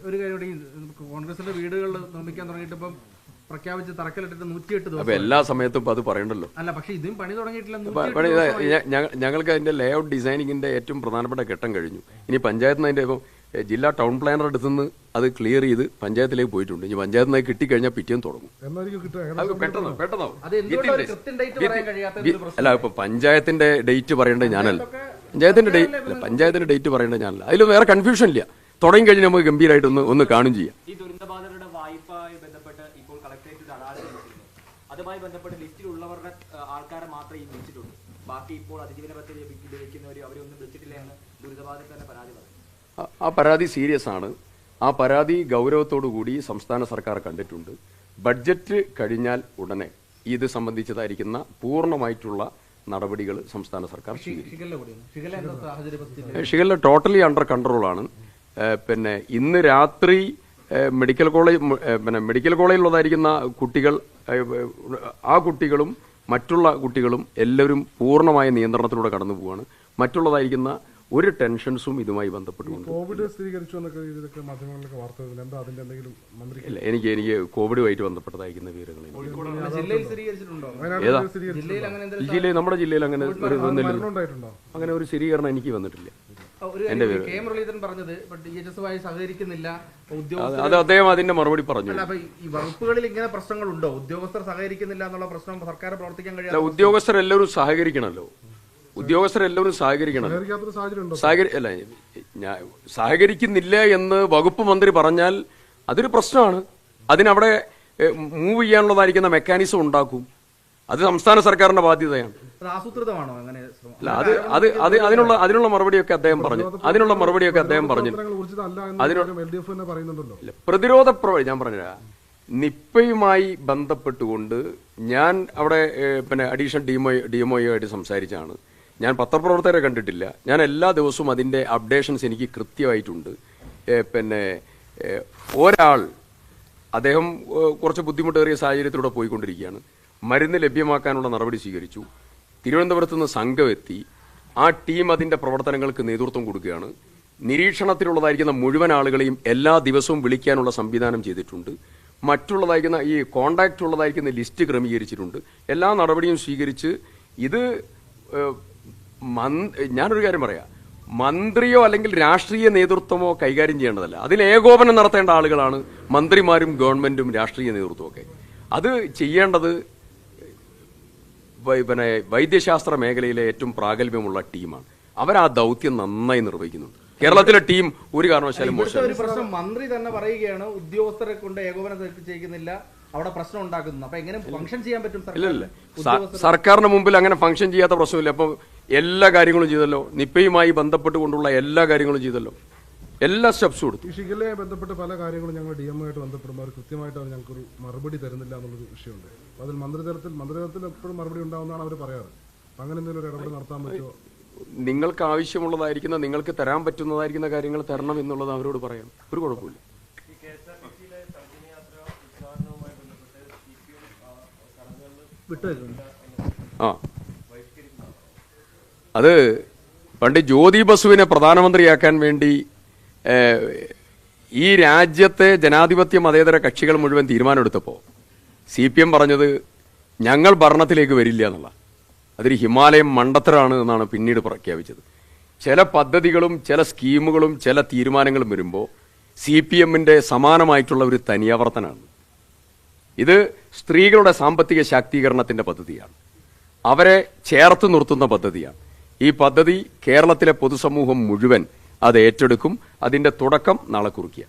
ഒരു കാര്യം കോൺഗ്രസിന്റെ വീടുകൾ നിർമ്മിക്കാൻ തുടങ്ങിയിട്ട് ഇപ്പം പ്രഖ്യാപിച്ച് തറക്കല്ലിട്ടിട്ട് 108 ദിവസം. അപ്പൊ എല്ലാ സമയത്തും അത് പറയണ്ടല്ലോ. അല്ല, പക്ഷെ ഇതും പണി തുടങ്ങിയിട്ടില്ല. ഞങ്ങൾക്ക് അതിന്റെ ലേ ഔട്ട് ഡിസൈനിങ്ങിന്റെ ഏറ്റവും പ്രധാനപ്പെട്ട ഘട്ടം കഴിഞ്ഞു. ഇനി പഞ്ചായത്തിന് അതിന്റെ ഇപ്പം ജില്ലാ ടൗൺ പ്ലാനർ അടുത്തുനിന്ന് അത് ക്ലിയർ ചെയ്ത് പഞ്ചായത്തിലേക്ക് പോയിട്ടുണ്ട്. ഇനി പഞ്ചായത്തിന് അത് കിട്ടിക്കഴിഞ്ഞാൽ പിറ്റേന്ന് തുടങ്ങും. അല്ല, ഇപ്പൊ പഞ്ചായത്തിന്റെ ഡേറ്റ് പറയേണ്ടത് ഞാനല്ല. പഞ്ചായത്തിന്റെ ഡേറ്റ് പറയേണ്ടത് ഞാനല്ല. അതിൽ വേറെ കൺഫ്യൂഷൻ ഇല്ല. തുടങ്ങി കഴിഞ്ഞ് നമുക്ക് ഗംഭീരമായിട്ട് ഒന്ന് കാണും ചെയ്യാം. ഈ ദുരന്തബാധിതരുടെ വായ്പയുമായി ബന്ധപ്പെട്ട് ഇപ്പോൾ കളക്ടറേറ്റ് അതുമായി ബന്ധപ്പെട്ട് ലിസ്റ്റിലുള്ളവരുടെ ആൾക്കാരെ മാത്രമേ വിളിച്ചിട്ടുള്ളൂ. ബാക്കി ഇപ്പോൾ അതിജീവന പദ്ധതി ലഭിക്കുന്നവർ അവരൊന്നും വിളിച്ചിട്ടില്ല എന്ന് ദുരിതബാധിതർ തന്നെ പരാതി പറഞ്ഞു. ആ പരാതി സീരിയസ് ആണ്. ആ പരാതി ഗൗരവത്തോടു കൂടി സംസ്ഥാന സർക്കാർ കണ്ടിട്ടുണ്ട്. ബഡ്ജറ്റ് കഴിഞ്ഞാൽ ഉടനെ ഇത് സംബന്ധിച്ചതായിരിക്കുന്ന പൂർണ്ണമായിട്ടുള്ള നടപടികൾ സംസ്ഥാന സർക്കാർ ഷിഗല്ല ടോട്ടലി അണ്ടർ കൺട്രോളാണ്. പിന്നെ ഇന്ന് രാത്രി മെഡിക്കൽ കോളേജിലുള്ളതായിരിക്കുന്ന കുട്ടികൾ, ആ കുട്ടികളും മറ്റുള്ള കുട്ടികളും എല്ലാവരും പൂർണ്ണമായ നിയന്ത്രണത്തിലൂടെ കടന്നു പോവുകയാണ്. മറ്റുള്ളതായിരിക്കുന്ന ഒരു ടെൻഷൻസും ഇതുമായി ബന്ധപ്പെട്ടുകൊണ്ട് ഇല്ല. എനിക്ക് കോവിഡുമായിട്ട് ബന്ധപ്പെട്ടതായിരിക്കുന്ന വിവരങ്ങൾ ജില്ലയിൽ നമ്മുടെ ജില്ലയിൽ അങ്ങനെ അങ്ങനെ ഒരു സ്ഥിരീകരണം എനിക്ക് വന്നിട്ടില്ല. എന്റെ അത് അദ്ദേഹം അതിന്റെ മറുപടി പറഞ്ഞു. ഈ വകുപ്പുകളിൽ ഇങ്ങനെ പ്രശ്നങ്ങളുണ്ടോ? ഉദ്യോഗസ്ഥർ സഹകരിക്കുന്നില്ല എന്നുള്ള പ്രശ്നം സർക്കാർ പ്രവർത്തിക്കാൻ കഴിയില്ല. ഉദ്യോഗസ്ഥരെല്ലാവരും സഹകരിക്കണമല്ലോ. ഉദ്യോഗസ്ഥരെല്ലാവരും സഹകരിക്കണം. സഹകരിക്കുന്നില്ല എന്ന് വകുപ്പ് മന്ത്രി പറഞ്ഞാൽ അതൊരു പ്രശ്നമാണ്. അതിനവിടെ മൂവ് ചെയ്യാനുള്ളതായിരിക്കുന്ന മെക്കാനിസം ഉണ്ടാക്കും. അത് സംസ്ഥാന സർക്കാരിന്റെ ബാധ്യതയാണ്. അതിനുള്ള മറുപടിയൊക്കെ അദ്ദേഹം പറഞ്ഞു. പ്രതിരോധ പ്രവർത്തനം ഞാൻ പറഞ്ഞുതരാം. നിപ്പയുമായി ബന്ധപ്പെട്ടുകൊണ്ട് ഞാൻ അവിടെ പിന്നെ അഡീഷണൽ ഡിഎംഒയുമായിട്ട് സംസാരിച്ചാണ്. ഞാൻ പത്രപ്രവർത്തകരെ കണ്ടിട്ടില്ല. ഞാൻ എല്ലാ ദിവസവും അതിന്റെ അപ്ഡേഷൻസ് എനിക്ക് കൃത്യമായിട്ടുണ്ട്. പിന്നെ ഒരാൾ അദ്ദേഹം കുറച്ച് ബുദ്ധിമുട്ടേറിയ സാഹചര്യത്തിലൂടെ പോയിക്കൊണ്ടിരിക്കുകയാണ്. മരുന്ന് ലഭ്യമാക്കാനുള്ള നടപടി സ്വീകരിച്ചു. തിരുവനന്തപുരത്ത് നിന്ന് സംഘം എത്തി. ആ ടീം അതിന്റെ പ്രവർത്തനങ്ങൾക്ക് നേതൃത്വം കൊടുക്കുകയാണ്. നിരീക്ഷണത്തിലുള്ളതായിരിക്കുന്ന മുഴുവൻ ആളുകളെയും എല്ലാ ദിവസവും വിളിക്കാനുള്ള സംവിധാനം ചെയ്തിട്ടുണ്ട്. മറ്റുള്ളതായിരിക്കുന്ന ഈ കോണ്ടാക്റ്റ് ഉള്ളതായിരിക്കുന്ന ലിസ്റ്റ് ക്രമീകരിച്ചിട്ടുണ്ട്. എല്ലാ നടപടിയും സ്വീകരിച്ച് ഇത് ഞാനൊരു കാര്യം പറയാം, മന്ത്രിയോ അല്ലെങ്കിൽ രാഷ്ട്രീയ നേതൃത്വമോ കൈകാര്യം ചെയ്യേണ്ടതല്ല. അതിൽ ഏകോപനം നടത്തേണ്ട ആളുകളാണ് മന്ത്രിമാരും ഗവൺമെന്റും രാഷ്ട്രീയ നേതൃത്വവും ഒക്കെ. അത് ചെയ്യേണ്ടത് പിന്നെ വൈദ്യശാസ്ത്ര മേഖലയിലെ ഏറ്റവും പ്രാഗൽഭ്യമുള്ള ടീമാണ്. അവർ ആ ദൗത്യം നന്നായി നിർവഹിക്കുന്നുണ്ട്. കേരളത്തിലെ ടീം ഒരു കാരണവശാലും പ്രശ്നം മന്ത്രി തന്നെ പറയുകയാണ്, ഉദ്യോഗസ്ഥരെ കൊണ്ട് ഏകോപനം ചെയ്യിക്കുന്നില്ല, അവിടെ പ്രശ്നം ഉണ്ടാക്കുന്നു. അപ്പൊ എങ്ങനെ ഫംഗ്ഷൻ ചെയ്യാൻ പറ്റും? ഇല്ലല്ല, സർക്കാരിന് മുമ്പിൽ അങ്ങനെ ഫംഗ്ഷൻ ചെയ്യാത്ത പ്രശ്നമില്ല. അപ്പൊ എല്ലാ കാര്യങ്ങളും ചെയ്തല്ലോ. നിപ്പയുമായി ബന്ധപ്പെട്ടുകൊണ്ടുള്ള എല്ലാ കാര്യങ്ങളും ചെയ്തല്ലോ. എല്ലാ സ്റ്റെപ്സും കൊടുത്തു. ഈ ഷിഗല്ലയെ ബന്ധപ്പെട്ട് പല കാര്യങ്ങളും ഞങ്ങൾ ഡിഎംഒയായിട്ട് ബന്ധപ്പെടുമ്പോൾ കൃത്യമായിട്ട് അവർ ഞങ്ങൾക്കൊരു മറുപടി തരുന്നില്ല എന്നുള്ളൊരു വിഷയമുണ്ട്. അതിൽ മന്ത്രിതലത്തിൽ എപ്പോഴും മറുപടി ഉണ്ടാവുന്നതാണ് അവർ പറയാറ്. അങ്ങനെ എന്തെങ്കിലും ഒരു ഇടപെടൽ നടത്താൻ പറ്റുമോ? നിങ്ങൾക്ക് ആവശ്യമുള്ളതായിരിക്കുന്ന, നിങ്ങൾക്ക് തരാൻ പറ്റുന്നതായിരിക്കുന്ന കാര്യങ്ങൾ തരണം എന്നുള്ളത് അവരോട് പറയാം. ഒരു കുഴപ്പമില്ല. ആ, അത് പണ്ട് ജ്യോതി ബസുവിനെ പ്രധാനമന്ത്രിയാക്കാൻ വേണ്ടി ഈ രാജ്യത്തെ ജനാധിപത്യ മതേതര കക്ഷികൾ മുഴുവൻ തീരുമാനമെടുത്തപ്പോൾ CPM പറഞ്ഞത് ഞങ്ങൾ ഭരണത്തിലേക്ക് വരില്ല എന്നുള്ള. അതൊരു ഹിമാലയം മണ്ടത്തരാണ് എന്നാണ് പിന്നീട് പ്രഖ്യാപിച്ചത്. ചില പദ്ധതികളും ചില സ്കീമുകളും ചില തീരുമാനങ്ങളും വരുമ്പോൾ CPMന്റെ സമാനമായിട്ടുള്ള ഒരു തനിയാവർത്തനാണ്. ഇത് സ്ത്രീകളുടെ സാമ്പത്തിക ശാക്തീകരണത്തിന്റെ പദ്ധതിയാണ്. അവരെ ചേർത്ത് നിർത്തുന്ന പദ്ധതിയാണ്. ഈ പദ്ധതി കേരളത്തിലെ പൊതുസമൂഹം മുഴുവൻ അത് ഏറ്റെടുക്കും. അതിന്റെ തുടക്കം നാളെ കുറിക്കുക.